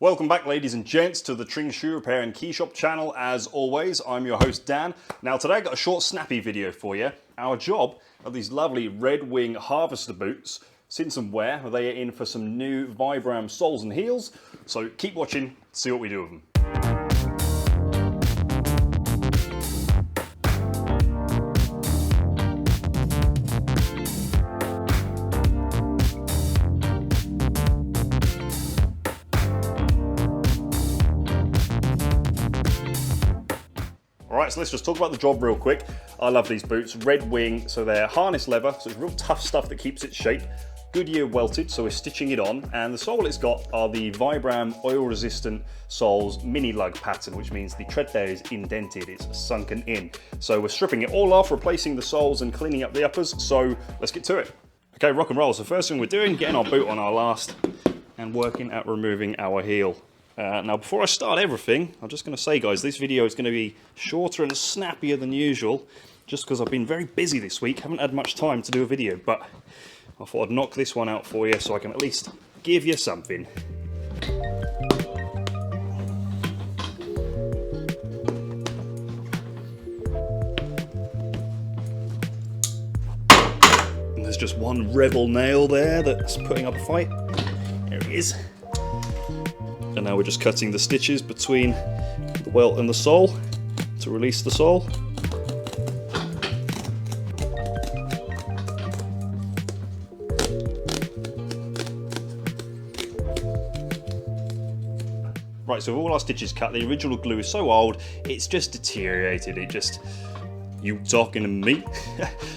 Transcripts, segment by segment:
Welcome back, ladies and gents, to the Tring Shoe Repair and Key Shop channel. As always, I'm your host, Dan. Now today I got a short, snappy video for you. Our job are these lovely Red Wing Harvester boots. Seen some wear, they are in for some new Vibram soles and heels. So keep watching, see what we do with them. Alright, so let's just talk about the job real quick. I love these boots. Red Wing, so they're harness leather, so it's real tough stuff that keeps its shape. Goodyear welted, so we're stitching it on, and the sole it's got are the Vibram oil resistant soles mini lug pattern, which means the tread there is indented, it's sunken in. So we're stripping it all off, replacing the soles and cleaning up the uppers, so let's get to it. Okay, rock and roll. So first thing we're doing, getting our boot on our last and working at removing our heel. Now before I start everything, I'm just going to say, guys, this video is going to be shorter and snappier than usual, just because I've been very busy this week, haven't had much time to do a video, but I thought I'd knock this one out for you so I can at least give you something. And there's just one rebel nail there that's putting up a fight. There it is. And now we're just cutting the stitches between the welt and the sole to release the sole. Right, so with all our stitches cut, the original glue is so old, it's just deteriorated. It just, you talking to me?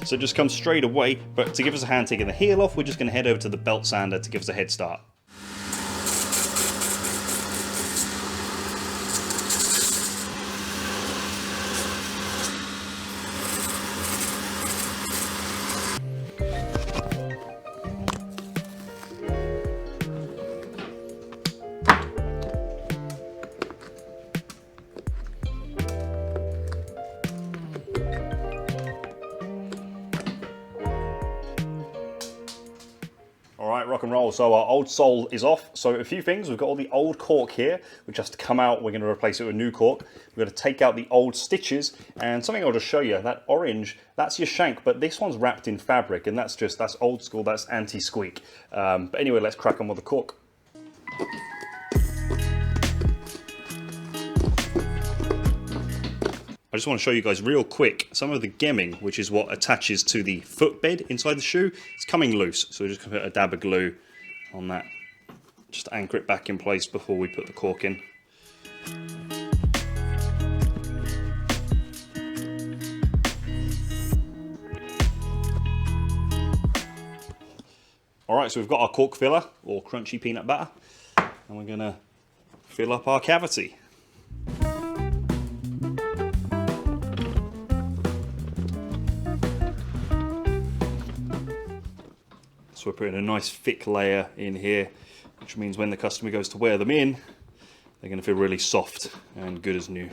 So it just comes straight away. But to give us a hand taking the heel off, we're just going to head over to the belt sander to give us a head start. Alright, rock and roll. So our old sole is off. So a few things, we've got all the old cork here, which has to come out. We're going to replace it with new cork. We're going to take out the old stitches, and something I'll just show you, that orange, that's your shank, but this one's wrapped in fabric, and that's old school, that's anti-squeak. But anyway, let's crack on with the cork. I just want to show you guys real quick some of the gemming, which is what attaches to the footbed inside the shoe. It's coming loose, so we're just going to put a dab of glue on that, just to anchor it back in place before we put the cork in. Alright, so we've got our cork filler, or crunchy peanut butter, and we're going to fill up our cavity. So we're putting a nice thick layer in here, which means when the customer goes to wear them in, they're going to feel really soft and good as new.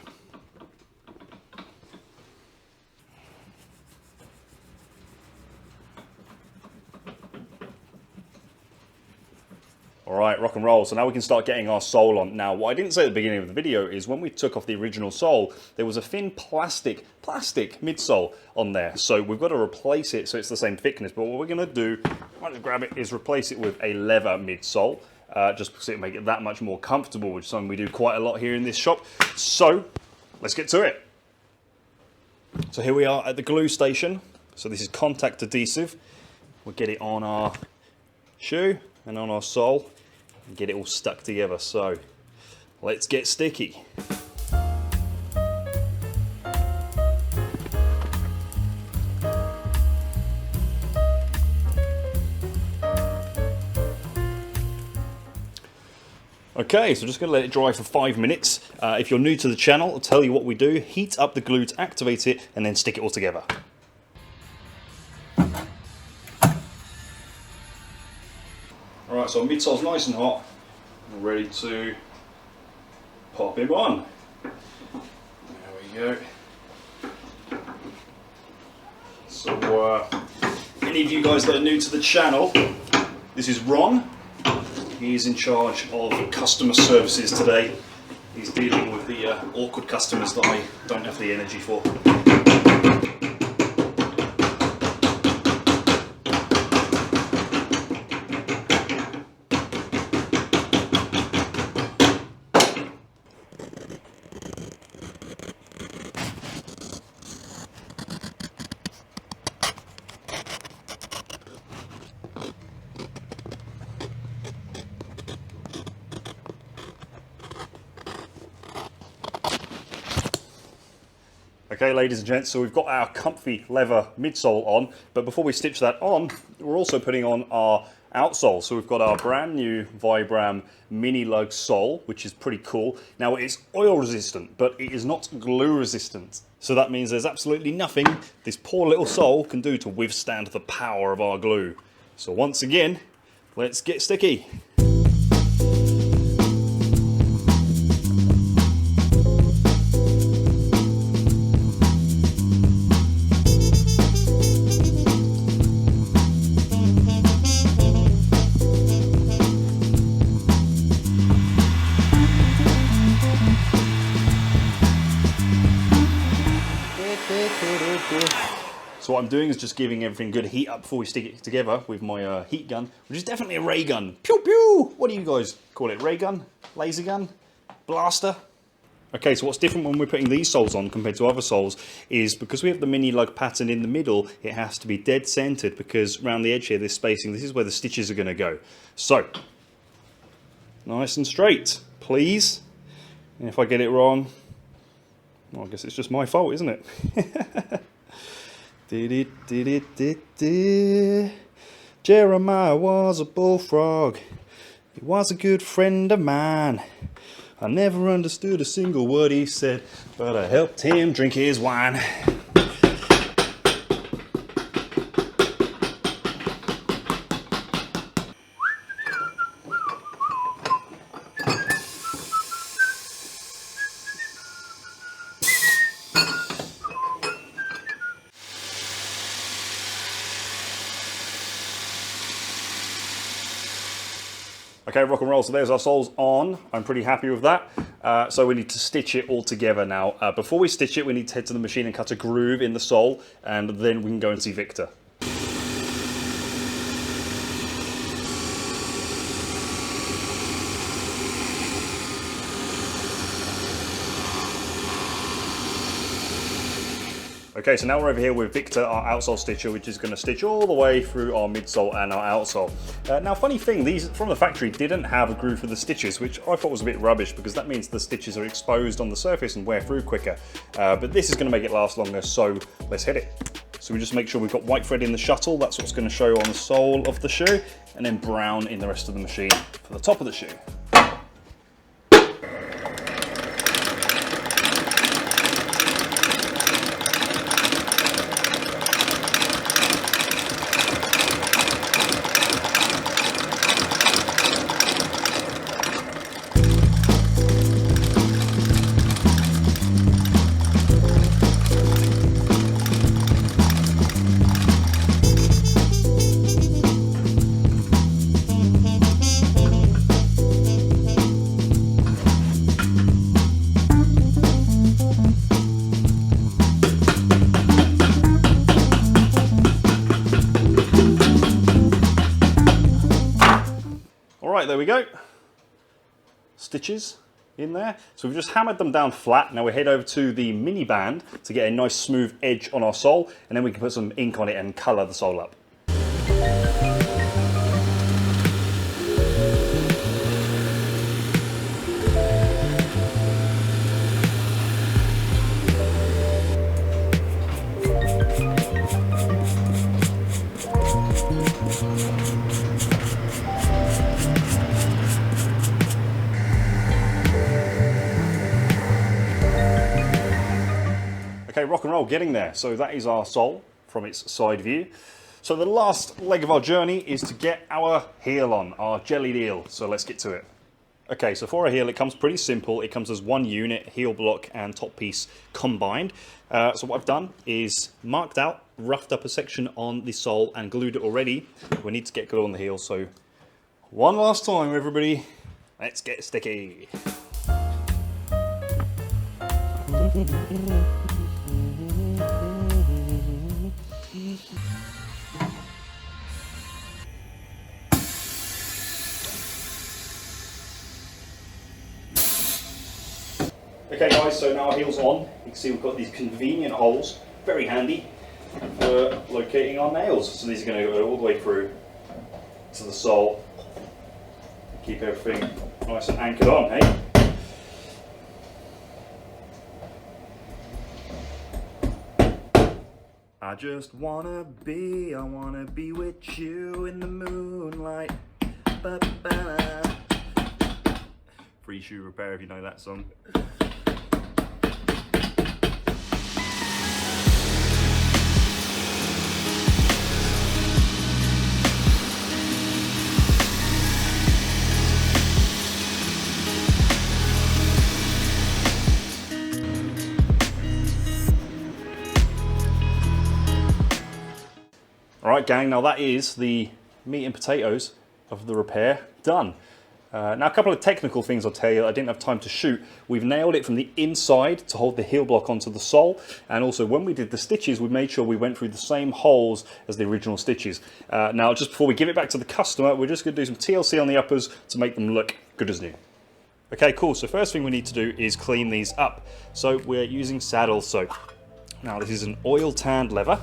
Alright, rock and roll. So now we can start getting our sole on. Now, what I didn't say at the beginning of the video is when we took off the original sole, there was a thin plastic midsole on there. So we've got to replace it so it's the same thickness. But what we're going to do, I'll just grab it, is replace it with a leather midsole. Just because it'll make it that much more comfortable, which is something we do quite a lot here in this shop. So, let's get to it. So here we are at the glue station. So this is contact adhesive. We'll get it on our shoe and on our sole and get it all stuck together. So let's get sticky. Okay, so just going to let it dry for 5 minutes. If you're new to the channel, I'll tell you what we do. Heat up the glue to activate it and then stick it all together. Alright, so our midsole's nice and hot. We're ready to pop him on. There we go. So any of you guys that are new to the channel, this is Ron. He is in charge of customer services today. He's dealing with the awkward customers that I don't have the energy for. Okay, ladies and gents, so we've got our comfy leather midsole on, but before we stitch that on, we're also putting on our outsole. So we've got our brand new Vibram mini lug sole, which is pretty cool. Now it's oil resistant, but it is not glue resistant. So that means there's absolutely nothing this poor little sole can do to withstand the power of our glue. So once again, let's get sticky. So what I'm doing is just giving everything good heat up before we stick it together with my heat gun, which is definitely a ray gun. Pew pew! What do you guys call it? Ray gun? Laser gun? Blaster? Okay, so what's different when we're putting these soles on compared to other soles is because we have the mini lug pattern in the middle, it has to be dead centered because around the edge here, this spacing, this is where the stitches are going to go. So, nice and straight, please. And if I get it wrong, well, I guess it's just my fault, isn't it? Jeremiah was a bullfrog. He was a good friend of mine. I never understood a single word he said, but I helped him drink his wine. Okay, rock and roll, so there's our soles on. I'm pretty happy with that. So we need to stitch it all together now. Before we stitch it, we need to head to the machine and cut a groove in the sole, and then we can go and see Victor. Okay, so now we're over here with Victor, our outsole stitcher, which is going to stitch all the way through our midsole and our outsole. Now, funny thing, these from the factory didn't have a groove for the stitches, which I thought was a bit rubbish because that means the stitches are exposed on the surface and wear through quicker. But this is going to make it last longer, so let's hit it. So we just make sure we've got white thread in the shuttle, that's what's going to show on the sole of the shoe, and then brown in the rest of the machine for the top of the shoe. Right, there we go. Stitches in there. So we've just hammered them down flat. Now we head over to the mini band to get a nice smooth edge on our sole, and then we can put some ink on it and colour the sole up. Okay, rock and roll, getting there. So that is our sole from its side view. So the last leg of our journey is to get our heel on, our jellied heel. So let's get to it. Okay, so for a heel, it comes pretty simple. It comes as one unit, heel block and top piece combined. So what I've done is marked out, roughed up a section on the sole and glued it already. We need to get glue on the heel, so One last time, everybody. Let's get sticky. Okay guys, so now our heel's on. You can see we've got these convenient holes, very handy for locating our nails. So these are going to go all the way through to the sole. Keep everything nice and anchored on, hey? I wanna be with you in the moonlight. Ba-ba. Free shoe repair if you know that song. Alright gang, now that is the meat and potatoes of the repair done. Now a couple of technical things I'll tell you I didn't have time to shoot. We've nailed it from the inside to hold the heel block onto the sole, and also when we did the stitches we made sure we went through the same holes as the original stitches. Now just before we give it back to the customer, we're just going to do some TLC on the uppers to make them look good as new. Okay, cool, so first thing we need to do is clean these up. So we're using saddle soap. Now this is an oil tanned leather.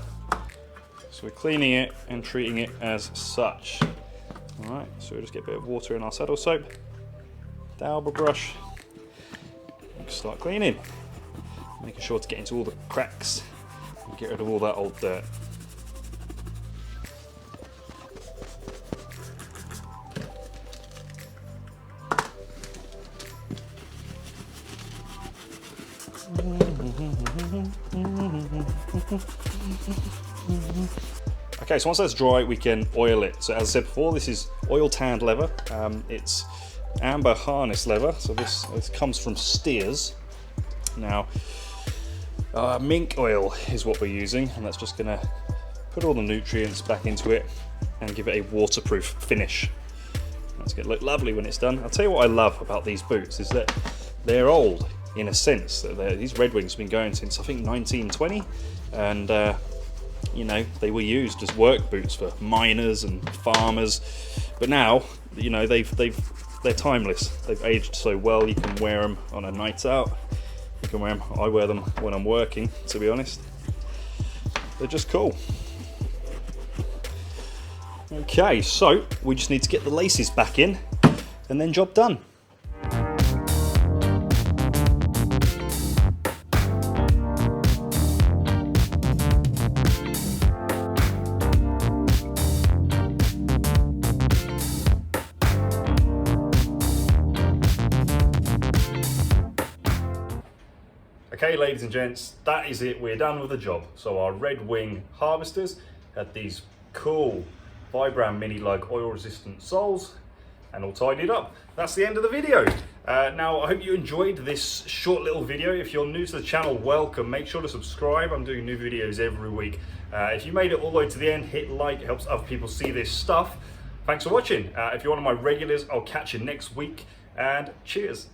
So we're cleaning it and treating it as such. Alright, so we'll just get a bit of water in our saddle soap, Dauber brush, and start cleaning. Making sure to get into all the cracks and get rid of all that old dirt. Okay, so once that's dry, we can oil it. So as I said before, this is oil tanned leather. It's amber harness leather, so this comes from steers. Now, mink oil is what we're using, and that's just gonna put all the nutrients back into it and give it a waterproof finish. That's gonna look lovely when it's done. I'll tell you what I love about these boots is that they're old in a sense. These Red Wings have been going since I think 1920, and you know, they were used as work boots for miners and farmers, but now, you know, they're timeless. They've aged so well. You can wear them on a night out. You can wear them. I wear them when I'm working, to be honest. They're just cool. Okay, so we just need to get the laces back in, and then job done. Okay, ladies and gents, that is it. We're done with the job. So our Red Wing harvesters had these cool Vibram mini lug oil resistant soles and all tidied up. That's the end of the video. Now, I hope you enjoyed this short little video. If you're new to the channel, welcome. Make sure to subscribe. I'm doing new videos every week. If you made it all the way to the end, hit like. It helps other people see this stuff. Thanks for watching. If you're one of my regulars, I'll catch you next week, and cheers.